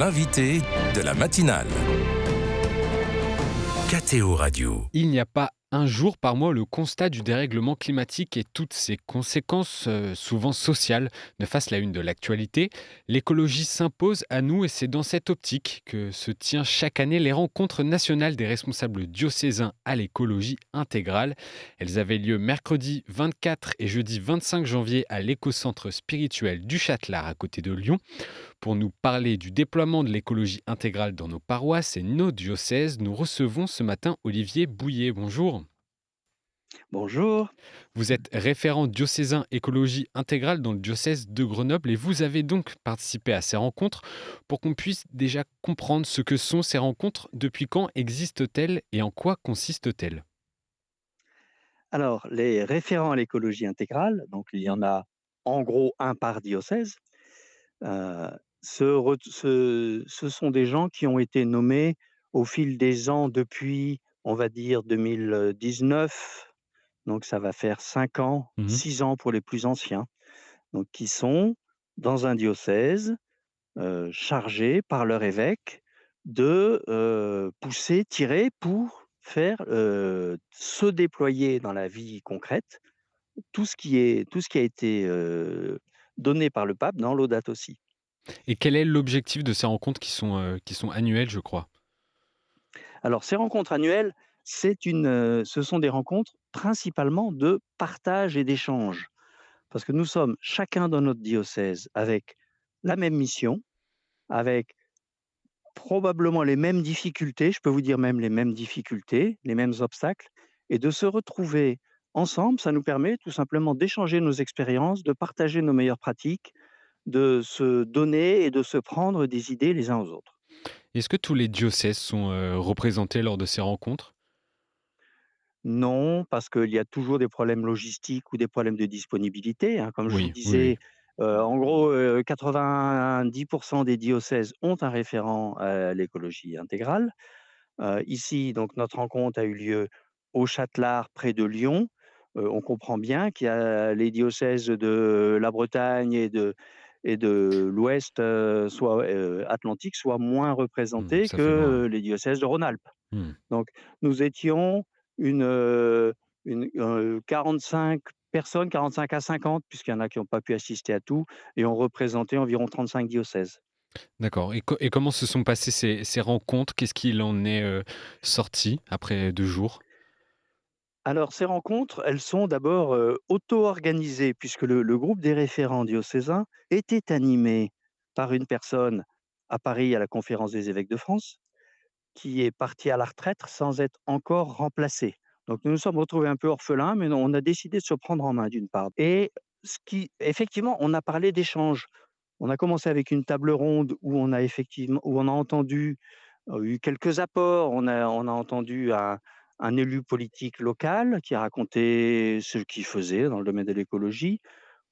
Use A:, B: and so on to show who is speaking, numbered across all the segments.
A: l'invité de la matinale. KTO Radio.
B: Il n'y a pas un jour par mois où le constat du dérèglement climatique et toutes ses conséquences, souvent sociales, ne fassent la une de l'actualité. L'écologie s'impose à nous et c'est dans cette optique que se tient chaque année les rencontres nationales des responsables diocésains à l'écologie intégrale. Elles avaient lieu mercredi 24 et jeudi 25 janvier à l'écocentre spirituel du Châtelard à côté de Lyon. Pour nous parler du déploiement de l'écologie intégrale dans nos paroisses et nos diocèses, nous recevons ce matin Olivier Bouillet. Bonjour.
C: Bonjour.
B: Vous êtes référent diocésain écologie intégrale dans le diocèse de Grenoble et vous avez donc participé à ces rencontres pour qu'on puisse déjà comprendre ce que sont ces rencontres, depuis quand existent-elles et en quoi consistent-elles.
C: Alors, les référents à l'écologie intégrale, donc il y en a en gros un par diocèse, euh, ce sont des gens qui ont été nommés au fil des ans depuis, on va dire, 2019. Donc ça va faire 5 ans,
B: Mhm.
C: 6 ans pour les plus anciens. Donc qui sont dans un diocèse chargés par leur évêque de pousser, tirer pour faire se déployer dans la vie concrète tout ce qui a été donné par le pape dans Laudato Si.
B: Et quel est l'objectif de ces rencontres qui sont annuelles, je crois?
C: Alors ces rencontres annuelles, ce sont des rencontres principalement de partage et d'échange, parce que nous sommes chacun dans notre diocèse avec la même mission, avec probablement les mêmes difficultés, je peux vous dire même les mêmes difficultés, les mêmes obstacles, et de se retrouver ensemble, ça nous permet tout simplement d'échanger nos expériences, de partager nos meilleures pratiques, de se donner et de se prendre des idées les uns aux autres.
B: Est-ce que tous les diocèses sont représentés lors de ces rencontres?
C: Non, parce qu'il y a toujours des problèmes logistiques ou des problèmes de disponibilité, hein. Comme je vous
B: Oui, oui, oui.
C: disais, en gros, 90 des diocèses ont un référent à l'écologie intégrale. Ici, donc notre rencontre a eu lieu au Châtelard, près de Lyon. On comprend bien qu'il y a les diocèses de la Bretagne et de l'Ouest, soit, atlantique, soient moins représentés
B: Ça fait loin, ouais.
C: que les diocèses de Rhône-Alpes.
B: Hmm.
C: Donc nous étions une, 45 personnes, 45 à 50, puisqu'il y en a qui n'ont pas pu assister à tout, et on représentait environ 35 diocèses.
B: D'accord, et comment se sont passées ces rencontres? Qu'est-ce qu'il en est, sorti après 2 jours?
C: Alors ces rencontres, elles sont d'abord, auto-organisées, puisque le groupe des référents diocésains était animé par une personne à Paris, à la Conférence des évêques de France, qui est partie à la retraite sans être encore remplacée. Donc nous nous sommes retrouvés un peu orphelins, mais on a décidé de se prendre en main, d'une part, et ce qui effectivement, on a parlé d'échanges. On a commencé avec une table ronde où on a entendu, eu quelques apports. On a entendu un élu politique local qui a raconté ce qu'il faisait dans le domaine de l'écologie.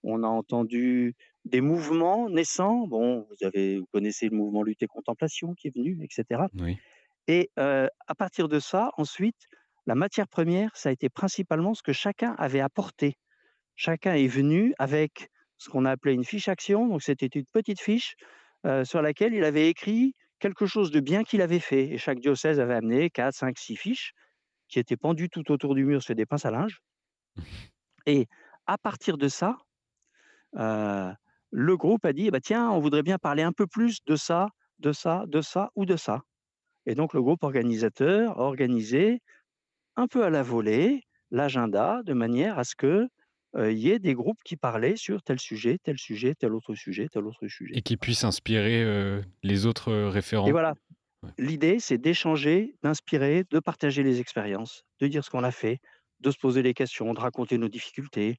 C: On a entendu des mouvements naissants. Bon, vous connaissez le mouvement Lutte et Contemplation qui est venu, et cetera,
B: Oui.
C: et à partir de ça, ensuite, la matière première, ça a été principalement ce que chacun avait apporté. Chacun est venu avec ce qu'on a appelé une fiche action. Donc c'était une petite fiche, sur laquelle il avait écrit quelque chose de bien qu'il avait fait, et chaque diocèse avait amené 4, 5, 6 fiches qui étaient pendues tout autour du mur sur des pinces à linge, et à partir de ça, heu, le groupe a dit: «Eh bah, tiens, on voudrait bien parler un peu plus de ça, de ça, de ça ou de ça», et donc le groupe organisateur a organisé un peu à la volée l'agenda, de manière à ce que, il y ait des groupes qui parlaient sur tel sujet, tel sujet, tel autre sujet, tel autre sujet.
B: Et qui puisse inspirer, les autres,
C: Et
B: référents?
C: voilà,
B: Ouais.
C: l'idée, c'est d'échanger, d'inspirer, de partager les expériences, de dire ce qu'on a fait, de se poser des questions, de raconter nos difficultés,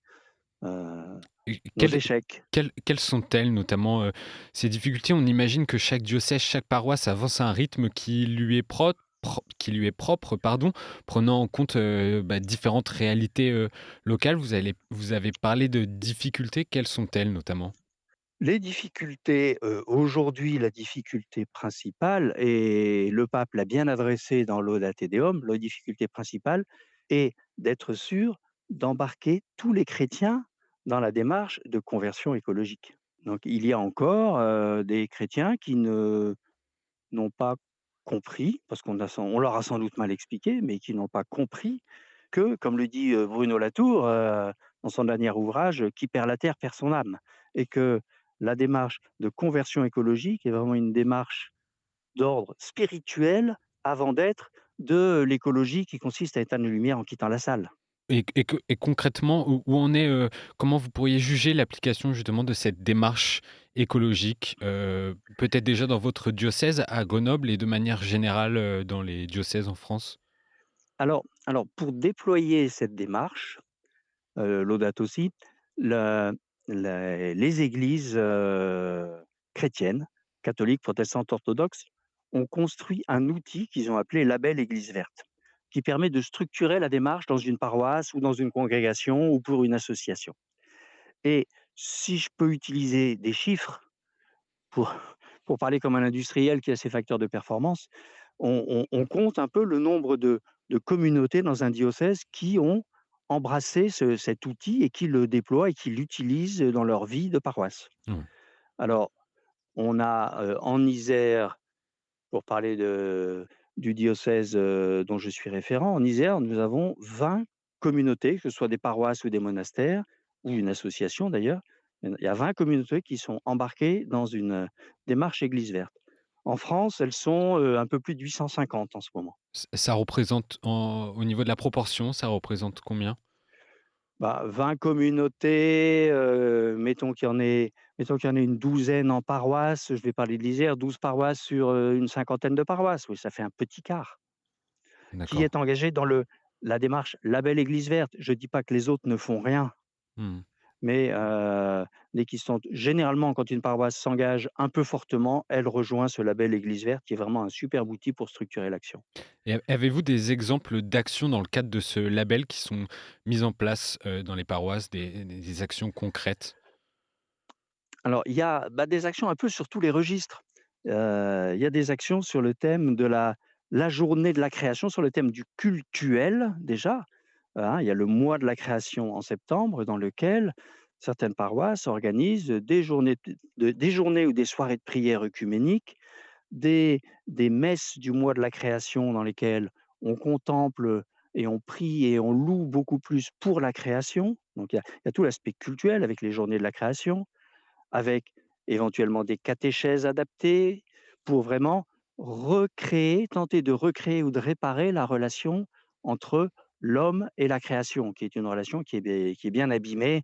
C: heu,
B: Et
C: nos échecs.
B: quelles sont-elles notamment, ces difficultés? On imagine que chaque diocèse, chaque paroisse avance à un rythme qui lui est propre, pardon, prenant en compte, différentes réalités, locales. Vous avez parlé de difficultés, quelles sont-elles notamment?
C: Les difficultés, aujourd'hui, la difficulté principale, et le pape l'a bien adressé dans l'Audate Deum, la difficulté principale est d'être sûr d'embarquer tous les chrétiens dans la démarche de conversion écologique. Donc il y a encore, des chrétiens qui ne n'ont pas compris, parce on leur a sans doute mal expliqué, mais qui n'ont pas compris que, comme le dit, Bruno Latour, dans son dernier ouvrage, «Qui perd la terre perd son âme» et que la démarche de conversion écologique est vraiment une démarche d'ordre spirituel avant d'être de l'écologie qui consiste à éteindre les lumières en quittant la salle.
B: Et concrètement, où en est, comment vous pourriez juger l'application justement de cette démarche écologique, peut-être déjà dans votre diocèse à Grenoble et de manière générale, dans les diocèses en France?
C: Alors pour déployer cette démarche, Laudato si, la les églises, chrétiennes, catholiques, protestantes, orthodoxes, ont construit un outil qu'ils ont appelé label Église verte, qui permet de structurer la démarche dans une paroisse ou dans une congrégation ou pour une association. Et si je peux utiliser des chiffres pour pour parler comme un industriel qui a ses facteurs de performance, on compte un peu le nombre de communautés dans un diocèse qui ont embrassé cet outil et qui le déploient et qui l'utilisent dans leur vie de paroisse.
B: Mmh.
C: Alors, on a, en Isère, pour parler du diocèse, dont je suis référent, en Isère, nous avons 20 communautés, que ce soit des paroisses ou des monastères, ou une association d'ailleurs. Il y a 20 communautés qui sont embarquées dans une, démarche Église verte. En France, elles sont, un peu plus de 850 en ce moment.
B: Ça représente au niveau de la proportion, ça représente combien?
C: Bah, 20 communautés, mettons qu'il y en ait une douzaine en paroisse, je vais parler de l'Isère, 12 paroisses sur, une cinquantaine de paroisses. Oui, ça fait un petit quart. Qui
B: D'accord.
C: est engagé dans la démarche label Église verte. Je ne dis pas que les autres ne font rien,
B: Mmh.
C: mais dès qu'ils sont généralement, quand une paroisse s'engage un peu fortement, elle rejoint ce label Église verte qui est vraiment un superbe outil pour structurer l'action.
B: Et avez-vous des exemples d'actions dans le cadre de ce label qui sont mises en place, dans les paroisses, des actions concrètes?
C: Alors il y a, bah, des actions un peu sur tous les registres. Il y a des actions sur le thème de la journée de la création, sur le thème du cultuel déjà, hein. Il y a le mois de la création en septembre dans lequel certaines paroisses organisent des journées ou des soirées de prière œcuménique, des messes du mois de la création dans lesquelles on contemple et on prie et on loue beaucoup plus pour la création. Donc il y a tout l'aspect cultuel avec les journées de la création, avec éventuellement des catéchèses adaptées pour vraiment tenter de recréer ou de réparer la relation entre l'homme et la création, qui est une relation qui est bien abîmée,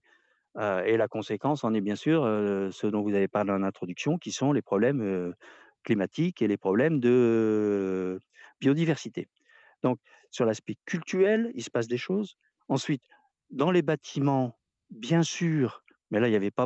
C: et la conséquence en est bien sûr, ce dont vous avez parlé en introduction, qui sont les problèmes, climatiques et les problèmes de biodiversité. Donc sur l'aspect cultuel, il se passe des choses. Ensuite, dans les bâtiments, bien sûr, mais là, il y avait pas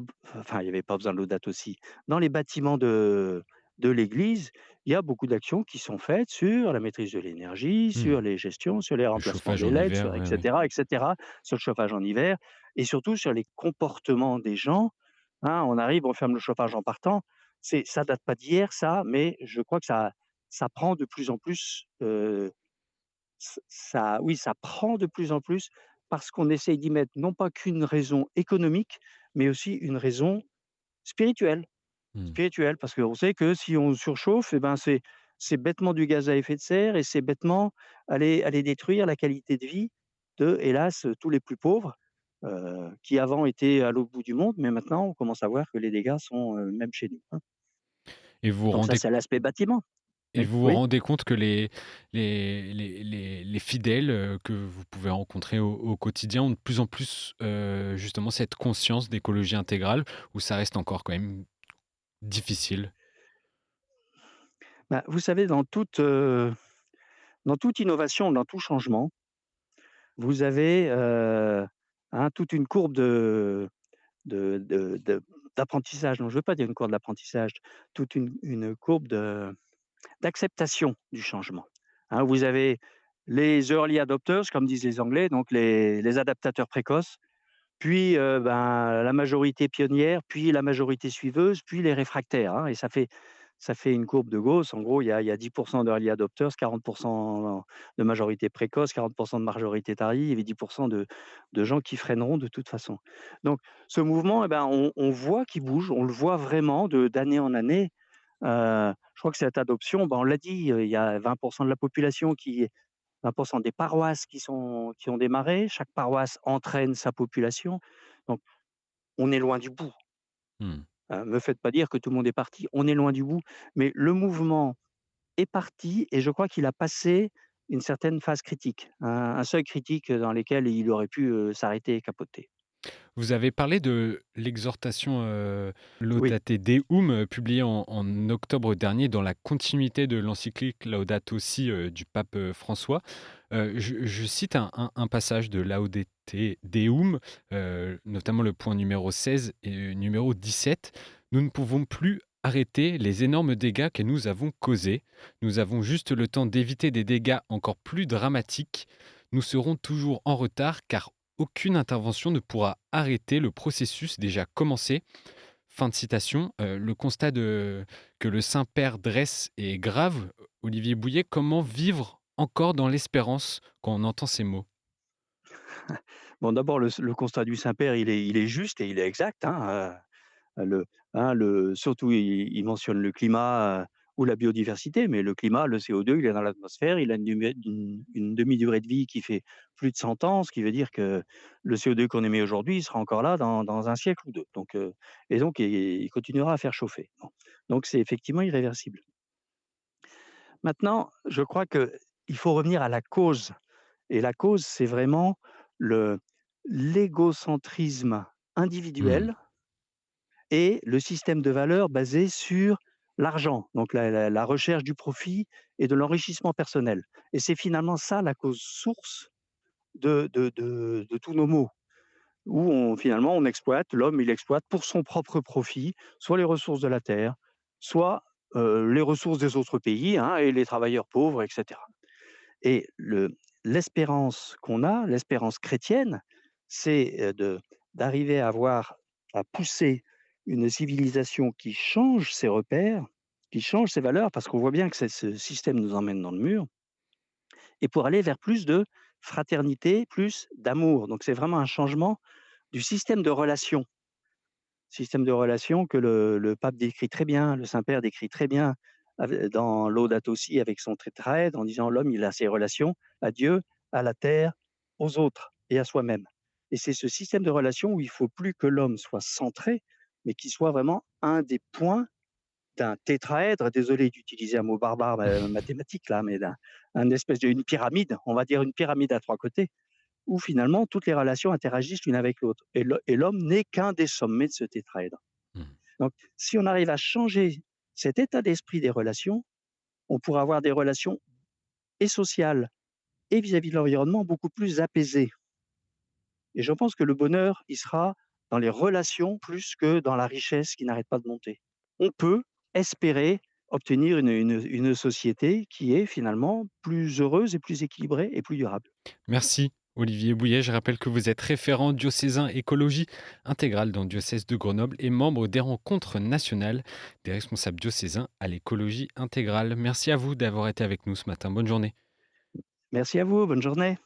C: besoin de l'audat aussi. Dans les bâtiments de l'église, il y a beaucoup d'actions qui sont faites sur la maîtrise de l'énergie,
B: Mmh.
C: sur les gestions, sur les
B: Le
C: remplacements
B: chauffage
C: des
B: en
C: LED,
B: hiver,
C: sur
B: ouais, ouais.
C: et cetera, sur le chauffage en hiver et surtout sur les comportements des gens, hein. On arrive, on ferme le chauffage en partant. Ça date pas d'hier ça, mais je crois que ça prend de plus en plus, oui, ça prend de plus en plus parce qu'on essaye d'y mettre non pas qu'une raison économique, mais aussi une raison spirituelle.
B: Mmh.
C: Spirituelle, parce qu'on sait que si on surchauffe et ben, c'est bêtement du gaz à effet de serre et c'est bêtement aller détruire la qualité de vie de, hélas, tous les plus pauvres, qui avant étaient à l'autre bout du monde, mais maintenant on commence à voir que les dégâts sont, même chez nous, hein.
B: Et vous vous
C: Donc ça,
B: rendez
C: c'est l'aspect bâtiment.
B: Et
C: Oui,
B: vous vous
C: oui.
B: rendez compte que les fidèles, que vous pouvez rencontrer au quotidien ont de plus en plus, justement cette conscience d'écologie intégrale ou ça reste encore quand même difficile?
C: Bah, vous savez, dans toute innovation, dans tout changement, vous avez, hein, toute une courbe de d'apprentissage. Non, je ne veux pas dire une courbe d'apprentissage, toute une courbe d'acceptation du changement. Hein, vous avez les early adopters, comme disent les Anglais, donc les adaptateurs précoces, puis, la majorité pionnière, puis la majorité suiveuse, puis les réfractaires, hein, et ça fait une courbe de Gauss. En gros, il y a 10 d'early adopters, 40 de majorité précoce, 40 de majorité tardive et 10 de gens qui freineront de toute façon. Donc ce mouvement, eh ben, on voit qu'il bouge, on le voit vraiment d'année en année. Je crois que cette adoption, ben, on l'a dit, il y a 20 de la population 20 des paroisses qui ont démarré. Chaque paroisse entraîne sa population. Donc on est loin du bout.
B: Mmh.
C: Me faites pas dire que tout le monde est parti. On est loin du bout, mais le mouvement est parti et je crois qu'il a passé une certaine phase critique, un seuil critique dans lequel il aurait pu, s'arrêter et capoter.
B: Vous avez parlé de l'exhortation,
C: Oui,
B: Laudate Deum, publiée en octobre dernier dans la continuité de l'encyclique Laudato Si, du pape, François. Je cite un passage de Laudate Deum, notamment le point numéro 16 et numéro 17. «Nous ne pouvons plus arrêter les énormes dégâts que nous avons causés. Nous avons juste le temps d'éviter des dégâts encore plus dramatiques. Nous serons toujours en retard car aucune intervention ne pourra arrêter le processus déjà commencé». Fin de citation. Le constat que le Saint-Père dresse est grave. Olivier Bouillet, comment vivre encore dans l'espérance quand on entend ces mots?
C: bon d'abord le constat du Saint-Père, il est juste et il est exact, le surtout il mentionne le climat, ou la biodiversité, mais le climat, le CO2, il est dans l'atmosphère, il a une demi-durée de vie qui fait plus de 100 ans, ce qui veut dire que le CO2 qu'on émet aujourd'hui, il sera encore là dans 1 siècle ou 2. Donc il continuera à faire chauffer. Bon, donc c'est effectivement irréversible. Maintenant, je crois qu'il faut revenir à la cause et la cause, c'est vraiment le l'égocentrisme
B: Mmh.
C: individuel et le système de valeurs basé sur l'argent, donc la recherche du profit et de l'enrichissement personnel. Et c'est finalement ça la cause source de tous nos maux, où finalement on exploite, l'homme il exploite pour son propre profit, soit les ressources de la terre, soit les ressources des autres pays, et les travailleurs pauvres, etc. Et l'espérance qu'on a, l'espérance chrétienne, c'est d'arriver à pousser une civilisation qui change ses repères, qui change ses valeurs, parce qu'on voit bien que ce système nous emmène dans le mur, et pour aller vers plus de fraternité, plus d'amour. Donc c'est vraiment un changement du système de relations que le pape décrit très bien, le Saint-Père décrit très bien dans Laudato Si avec son tétraèdre, en disant l'homme, il a ses relations à Dieu, à la terre, aux autres et à soi-même. Et c'est ce système de relations où il faut plus que l'homme soit centré, mais qu'il soit vraiment un des points d'un tétraèdre. Désolé d'utiliser un mot barbare mathématique là, mais un espèce d'une pyramide, on va dire une pyramide à trois côtés, où finalement toutes les relations interagissent l'une avec l'autre. Et l'homme n'est qu'un des sommets de ce tétraèdre.
B: Mmh.
C: Donc, si on arrive à changer cet état d'esprit des relations, on pourra avoir des relations et sociales et vis-à-vis de l'environnement beaucoup plus apaisées. Et je pense que le bonheur, il sera dans les relations plus que dans la richesse qui n'arrête pas de monter. On peut espérer obtenir une société qui est finalement plus heureuse et plus équilibrée et plus durable.
B: Merci Olivier Bouillet. Je rappelle que vous êtes référent diocésain écologie intégrale dans le diocèse de Grenoble et membre des rencontres nationales des responsables diocésains à l'écologie intégrale. Merci à vous d'avoir été avec nous ce matin. Bonne journée.
C: Merci à vous, bonne journée.